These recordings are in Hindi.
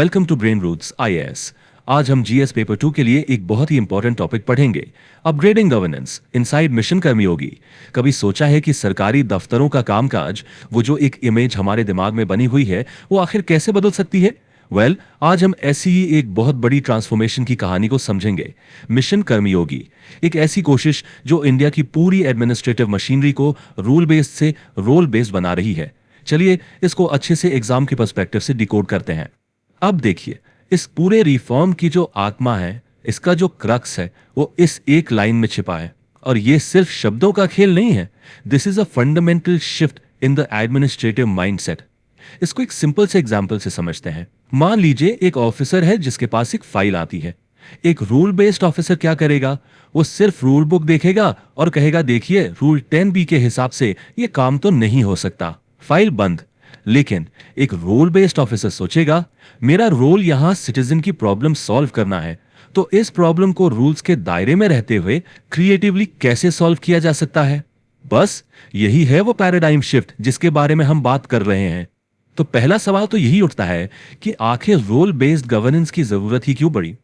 Welcome to brain roots IAS. आज हम जीएस पेपर 2 के लिए एक बहुत ही इंपॉर्टेंट टॉपिक पढ़ेंगे, upgrading governance inside mission Karmayogi. कभी सोचा है कि सरकारी दफ्तरों का कामकाज, वो जो एक इमेज हमारे दिमाग में बनी हुई है, वो आखिर कैसे बदल सकती है? आज हम ऐसी ही एक बहुत बड़ी ट्रांसफॉर्मेशन की कहानी को समझेंगे। मिशन कर्मयोगी, एक ऐसी कोशिश जो इंडिया की पूरी एडमिनिस्ट्रेटिव मशीनरी को रूल बेस्ड से रोल बेस्ड बना रही है। चलिए इसको अच्छे से एग्जाम के पर्सपेक्टिव से डिकोड करते हैं। अब देखिए, इस पूरे रिफॉर्म की जो आत्मा है, इसका जो क्रक्स है, वो इस एक लाइन में छिपा है। और ये सिर्फ शब्दों का खेल नहीं है। This is a fundamental shift in the administrative mindset. इसको एक सिंपल से एग्जाम्पल से समझते हैं। मान लीजिए एक ऑफिसर है जिसके पास एक फाइल आती है। एक रूल बेस्ड ऑफिसर क्या करेगा? वो सिर्फ रूल बुक देखेगा और कहेगा, देखिए रूल 10B के हिसाब से ये काम तो नहीं हो सकता, फाइल बंद। लेकिन एक रोल बेस्ड ऑफिसर सोचेगा, मेरा रोल यहां सिटीजन की प्रॉब्लम सॉल्व करना है, तो इस प्रॉब्लम को रूल्स के दायरे में रहते हुए क्रिएटिवली कैसे सॉल्व किया जा सकता है। बस यही है वो पैराडाइम शिफ्ट जिसके बारे में हम बात कर रहे हैं। तो पहला सवाल तो यही उठता है कि आखिर रोल बेस्ड गवर्नेंस की जरूरत ही क्यों पड़ी?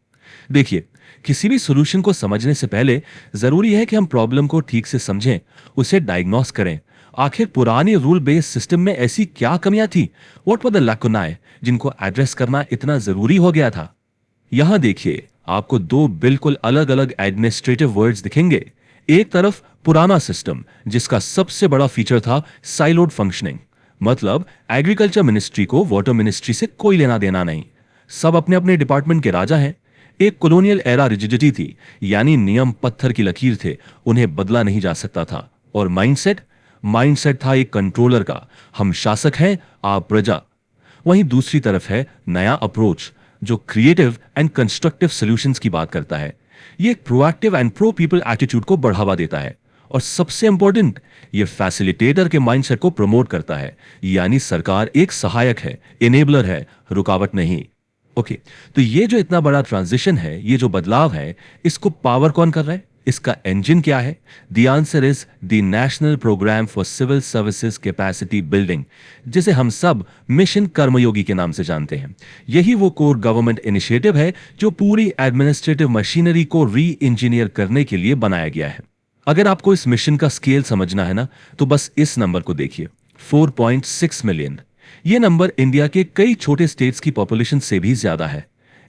देखिए, किसी भी सॉल्यूशन को समझने से पहले जरूरी है कि हम प्रॉब्लम को ठीक से समझें, उसे डायग्नोस करें। आखिर पुरानी रूल बेस्ड सिस्टम में ऐसी क्या कमियां थी? व्हाट वर द लैकुनाe जिनको एड्रेस करना इतना जरूरी हो गया था? यहां देखिए, आपको दो बिल्कुल अलग अलग एडमिनिस्ट्रेटिव वर्ड्स दिखेंगे। एक तरफ पुराना सिस्टम जिसका सबसे बड़ा फीचर था साइलोड फंक्शनिंग, मतलब एग्रीकल्चर मिनिस्ट्री को वाटर मिनिस्ट्री से कोई लेना देना नहीं, सब अपने अपने डिपार्टमेंट के राजा हैं। एक कॉलोनियल एरा रिजिडिटी थी, यानी नियम पत्थर की लकीर थे, उन्हें बदला नहीं जा सकता था। और माइंडसेट माइंडसेट था एक कंट्रोलर का, हम शासक हैं, आप प्रजा। वहीं दूसरी तरफ है नया अप्रोच जो क्रिएटिव एंड कंस्ट्रक्टिव सॉल्यूशंस की बात करता है। ये एक proactive and pro people attitude को बढ़ावा देता है। और सबसे इंपॉर्टेंट, ये फैसिलिटेटर के माइंडसेट को प्रमोट करता है, यानी सरकार एक सहायक है, इनेबलर है, रुकावट नहीं। ओके, तो ये जो इतना बड़ा ट्रांजिशन है, ये जो बदलाव है, इसको पावर कौन कर रहा है? इसका इंजन क्या है? The answer is the national programme for civil services capacity building, जिसे हम सब मिशन कर्मयोगी के नाम से जानते हैं। यही वो कोर गवर्नमेंट इनिशिएटिव है जो पूरी एडमिनिस्ट्रेटिव मशीनरी को री इंजीनियर करने के लिए बनाया गया है। अगर आपको इस मिशन का स्केल समझना है ना, तो बस इस नंबर को देखिए, 4.6 मिलियन। ये नंबर इंडिया के कई छोटे स्टेट्स की पॉपुलेशन से भी ज्यादा है।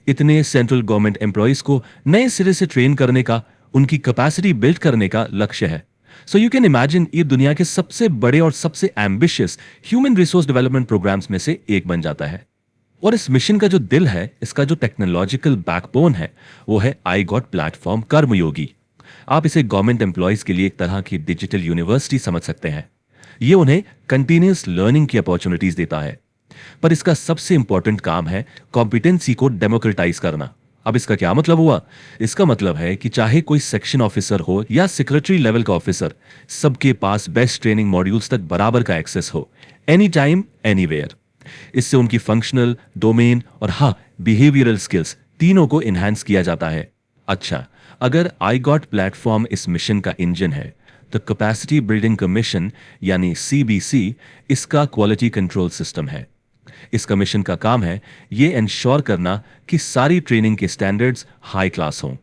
इतने सेंट्रल गवर्नमेंट एम्प्लॉयज को नए सिरे से ट्रेन करने का, उनकी कैपेसिटी बिल्ड करने का लक्ष्य है। सो यू कैन इमेजिन, ये दुनिया के सबसे बड़े और सबसे ambitious human resource development programmes में से एक बन जाता है। और इस मिशन का जो दिल है, इसका जो टेक्नोलॉजिकल बैकबोन है, वो है आई गॉट प्लेटफॉर्म कर्मयोगी। आप इसे गवर्नमेंट एम्प्लॉयज के लिए एक तरह की डिजिटल यूनिवर्सिटी समझ सकते हैं। ये उन्हें कंटिन्यूअस लर्निंग की अपॉर्चुनिटीज देता है। पर इसका सबसे इंपॉर्टेंट काम है कॉम्पिटेंसी को डेमोक्रेटाइज करना। अब इसका क्या मतलब हुआ? इसका मतलब है कि चाहे कोई सेक्शन ऑफिसर हो या सेक्रेटरी लेवल का ऑफिसर, सबके पास बेस्ट ट्रेनिंग मॉड्यूल्स तक बराबर का एक्सेस हो, एनी टाइम एनीवेयर। इससे उनकी फंक्शनल, डोमेन और बिहेवियरल स्किल्स तीनों को इनहैंस किया जाता है। अच्छा, अगर आई गॉट प्लेटफॉर्म इस मिशन का इंजन है, तो कैपेसिटी बिल्डिंग कमीशन यानी सीबीसी इसका क्वालिटी कंट्रोल सिस्टम है। इस कमीशन का काम है ये इंश्योर करना कि सारी ट्रेनिंग के स्टैंडर्ड्स हाई क्लास हों।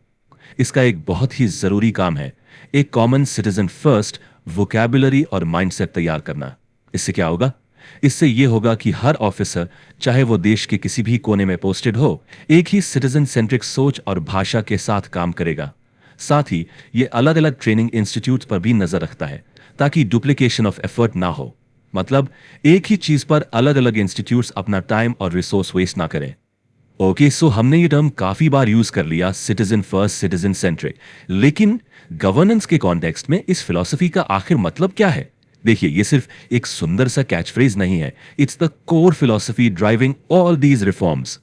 इसका एक बहुत ही जरूरी काम है एक कॉमन सिटीजन फर्स्ट वोकैबुलरी और माइंडसेट तैयार करना। इससे क्या होगा? इससे यह होगा कि हर ऑफिसर, चाहे वो देश के किसी भी कोने में पोस्टेड हो, एक ही सिटीजन सेंट्रिक सोच और भाषा के साथ काम करेगा। साथ ही ये अलग अलग ट्रेनिंग इंस्टीट्यूट पर भी नजर रखता है ताकि डुप्लीकेशन ऑफ एफर्ट ना हो। मतलब एक ही चीज पर अलग अलग इंस्टीट्यूट्स अपना टाइम और रिसोर्स वेस्ट ना करें। ओके, सो हमने ये टर्म काफी बार यूज कर लिया, सिटीजन फर्स्ट, सिटीजन सेंट्रिक। लेकिन गवर्नेंस के कॉन्टेक्स्ट में इस फिलॉसफी का आखिर मतलब क्या है? देखिए, ये सिर्फ एक सुंदर सा कैच फ्रेज नहीं है, it's the core philosophy driving all these reforms.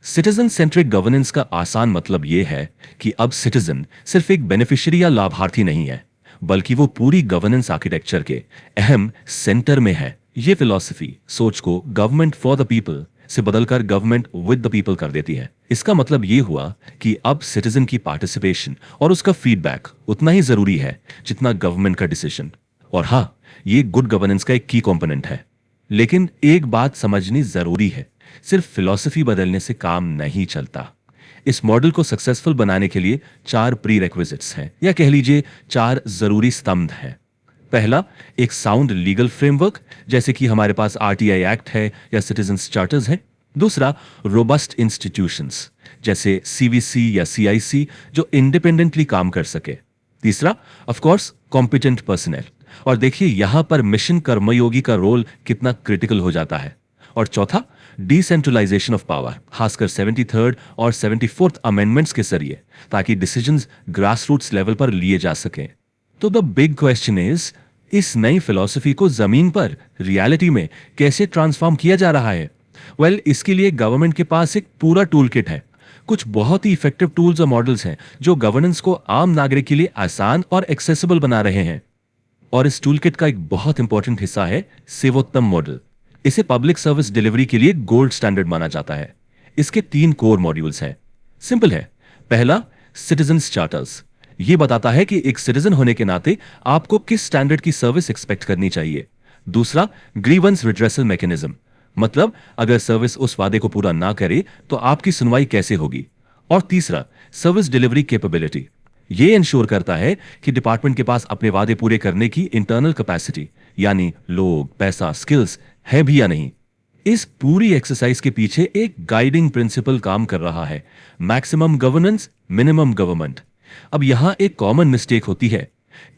Citizen centric governance का आसान मतलब यह है कि अब सिटीजन सिर्फ एक बेनिफिशियरी या लाभार्थी नहीं है, बल्कि वो पूरी गवर्नेंस आर्किटेक्चर के अहम सेंटर में है। ये फिलॉसफी सोच को गवर्नमेंट फॉर द पीपल से बदलकर गवर्नमेंट विद द पीपल कर देती है। इसका मतलब ये हुआ कि अब सिटीजन की पार्टिसिपेशन और उसका फीडबैक उतना ही जरूरी है जितना गवर्नमेंट का डिसीजन। और ये गुड गवर्नेंस का एक की कंपोनेंट है। लेकिन एक बात समझनी जरूरी है, सिर्फ फिलॉसफी बदलने से काम नहीं चलता। इस मॉडल को सक्सेसफुल बनाने के लिए 4 प्री रेक्विजिट्स हैं, या कह लीजिए 4 जरूरी स्तंभ हैं। पहला, एक साउंड लीगल फ्रेमवर्क, जैसे कि हमारे पास आरटीआई एक्ट है या सिटीजन्स चार्टर्स हैं। दूसरा, रोबस्ट इंस्टीट्यूशंस जैसे सीवीसी या सीआईसी जो इंडिपेंडेंटली काम कर सके। तीसरा, ऑफ कोर्स, कॉम्पिटेंट पर्सनल, और देखिए यहां पर मिशन कर्मयोगी का रोल कितना क्रिटिकल हो जाता है। और चौथा, डिसेंट्रलाइजेशन ऑफ पावर, खासकर 73rd और 74th अमेंडमेंट्स के जरिए, ताकि डिसीजंस ग्रास रूट्स लेवल पर लिए जा सकें। तो द बिग क्वेश्चन इज, इस नई फिलॉसफी को जमीन पर रियलिटी में कैसे ट्रांसफॉर्म किया जा रहा है? इसके लिए गवर्नमेंट के पास एक पूरा टूल किट है। कुछ बहुत ही इफेक्टिव टूल्स और मॉडल्स हैं जो गवर्नेंस को आम नागरिक के लिए आसान और एक्सेसिबल बना रहे हैं। और इस टूल किट का एक बहुत इंपॉर्टेंट हिस्सा है सेवोत्तम मॉडल। इसे पब्लिक सर्विस डिलीवरी के लिए गोल्ड स्टैंडर्ड माना जाता है। इसके 3 कोर मॉड्यूल्स हैं। सिंपल है। पहला, सिटीजन्स चार्टर्स। यह बताता है कि एक सिटीजन होने के नाते आपको किस स्टैंडर्ड की सर्विस एक्सपेक्ट करनी चाहिए। दूसरा, ग्रीवेंस रिड्रेसल मैकेनिज्म, मतलब अगर सर्विस उस वादे को पूरा ना करे तो आपकी सुनवाई कैसे होगी। और तीसरा, सर्विस डिलीवरी कैपेबिलिटी। यह इंश्योर करता है कि डिपार्टमेंट के पास अपने वादे पूरे करने की इंटरनल कैपेसिटी, यानी लोग, पैसा, स्किल्स है भी या नहीं। इस पूरी एक्सरसाइज के पीछे एक गाइडिंग प्रिंसिपल काम कर रहा है, मैक्सिमम गवर्नेंस, मिनिमम गवर्नमेंट। अब यहां एक कॉमन मिस्टेक होती है।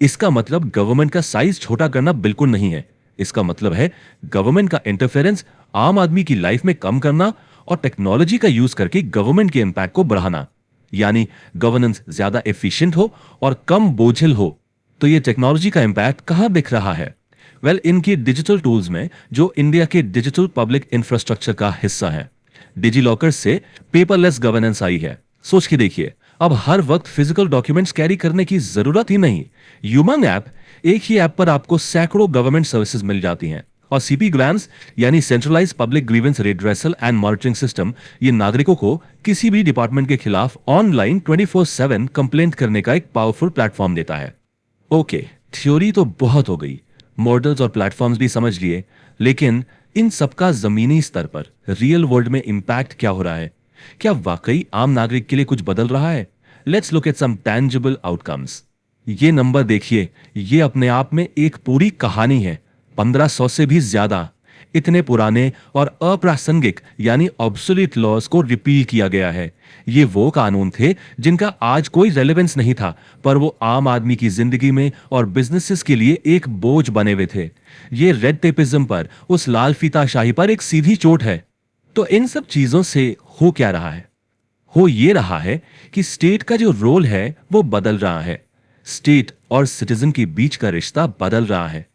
इसका मतलब गवर्नमेंट का साइज छोटा करना बिल्कुल नहीं है। इसका मतलब है गवर्नमेंट का इंटरफेरेंस आम आदमी की लाइफ में कम करना और टेक्नोलॉजी का यूज करके गवर्नमेंट के इंपैक्ट को बढ़ाना, यानी गवर्नेंस ज्यादा एफिशिएंट हो और कम बोझिल हो। तो ये टेक्नोलॉजी का इंपैक्ट कहां दिख रहा है? इनकी डिजिटल टूल्स में, जो इंडिया के डिजिटल पब्लिक इंफ्रास्ट्रक्चर का हिस्सा है। डिजी लॉकर से पेपरलेस गवर्नेंस आई है। सोच के देखिए, अब हर वक्त फिजिकल डॉक्यूमेंट्स कैरी करने की जरूरत ही नहीं। यूमंग ऐप, एक ही ऐप पर आपको सैकड़ों गवर्नमेंट सर्विसेज मिल जाती हैं। और सीपी ग्राम्स यानी centralised public grievance redressal and monitoring system, ये नागरिकों को किसी भी डिपार्टमेंट के खिलाफ ऑनलाइन 24/7 कंप्लेंट करने का एक पावरफुल प्लेटफॉर्म देता है। ओके, थ्योरी तो बहुत हो गई, मॉडल्स और प्लेटफॉर्म्स भी समझ लिए, लेकिन इन सबका जमीनी स्तर पर रियल वर्ल्ड में इंपैक्ट क्या हो रहा है? क्या वाकई आम नागरिक के लिए कुछ बदल रहा है? Let's look at some tangible outcomes. ये नंबर देखिए, ये अपने आप में एक पूरी कहानी है। 1500 से भी ज्यादा इतने पुराने और अप्रासंगिक यानी ऑब्सोलीट लॉज को रिपील किया गया है। ये वो कानून थे जिनका आज कोई रेलेवेंस नहीं था, पर वो आम आदमी की जिंदगी में और बिजनेसेस के लिए एक बोझ बने हुए थे। ये रेड टेपिज्म पर, उस लाल फीताशाही पर एक सीधी चोट है। तो इन सब चीजों से हो क्या रहा है? हो ये रहा है कि स्टेट का जो रोल है वो बदल रहा है। स्टेट और सिटीजन के बीच का रिश्ता बदल रहा है।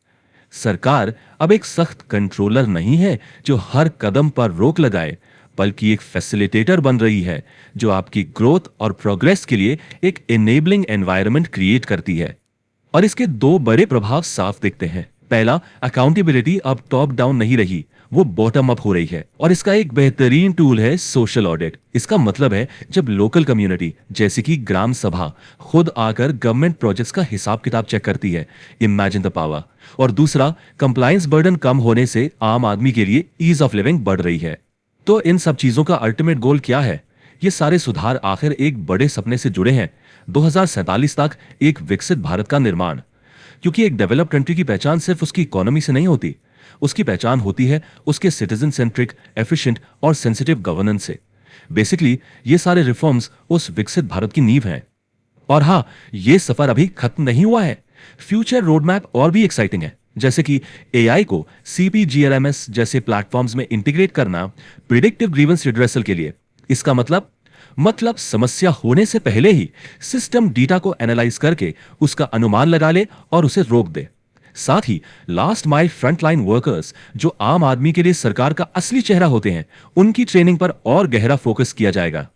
सरकार अब एक सख्त कंट्रोलर नहीं है जो हर कदम पर रोक लगाए, बल्कि एक फैसिलिटेटर बन रही है जो आपकी ग्रोथ और प्रोग्रेस के लिए एक एनेबलिंग एनवायरनमेंट क्रिएट करती है। और इसके 2 बड़े प्रभाव साफ दिखते हैं। पहला, अकाउंटेबिलिटी अब टॉप डाउन नहीं रही, वो बॉटम अप हो रही है। और इसका एक बेहतरीन टूल है सोशल ऑडिट। इसका मतलब है जब लोकल कम्युनिटी जैसे कि ग्राम सभा खुद आकर गवर्नमेंट प्रोजेक्ट्स का हिसाब किताब चेक करती है। Imagine the power. और दूसरा, कंप्लायंस बर्डन कम होने से आम आदमी के लिए ईज ऑफ लिविंग बढ़ रही है। तो इन सब चीजों का अल्टीमेट गोल क्या है? ये सारे सुधार आखिर एक बड़े सपने से जुड़े हैं, 2047 तक एक विकसित भारत का निर्माण। क्योंकि एक डेवलप्ड कंट्री की पहचान सिर्फ उसकी इकोनॉमी से नहीं होती, उसकी पहचान होती है उसके सिटीजन सेंट्रिक, एफिशिएंट और सेंसिटिव गवर्नेंस से। बेसिकली ये सारे रिफॉर्म्स उस विकसित भारत की नींव हैं। और हाँ, ये सफर अभी खत्म नहीं हुआ है। फ्यूचर रोडमैप और भी एक्साइटिंग है, जैसे कि एआई को सीपीजीआरएमएस जैसे प्लेटफॉर्म्स में इंटीग्रेट करना प्रिडिक्टिव ग्रीवेंस रिड्रेसल के लिए। इसका मतलब समस्या होने से पहले ही सिस्टम डेटा को एनालाइज करके उसका अनुमान लगा ले और उसे रोक दे। साथ ही लास्ट माइल फ्रंटलाइन वर्कर्स, जो आम आदमी के लिए सरकार का असली चेहरा होते हैं, उनकी ट्रेनिंग पर और गहरा फोकस किया जाएगा।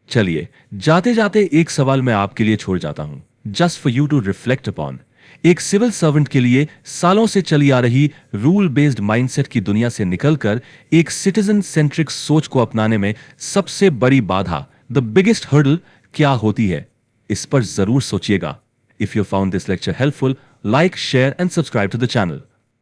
चलिए, जाते जाते एक सवाल मैं आपके लिए छोड़ जाता हूं, just for you to reflect upon. एक सिविल सर्वेंट के लिए सालों से चली आ रही रूल बेस्ड माइंडसेट की दुनिया से निकलकर एक सिटीजन सेंट्रिक सोच को अपनाने में सबसे बड़ी बाधा, द बिगेस्ट हर्डल, क्या होती है? इस पर जरूर सोचिएगा। If you found this lecture helpful, like, share and subscribe to the channel.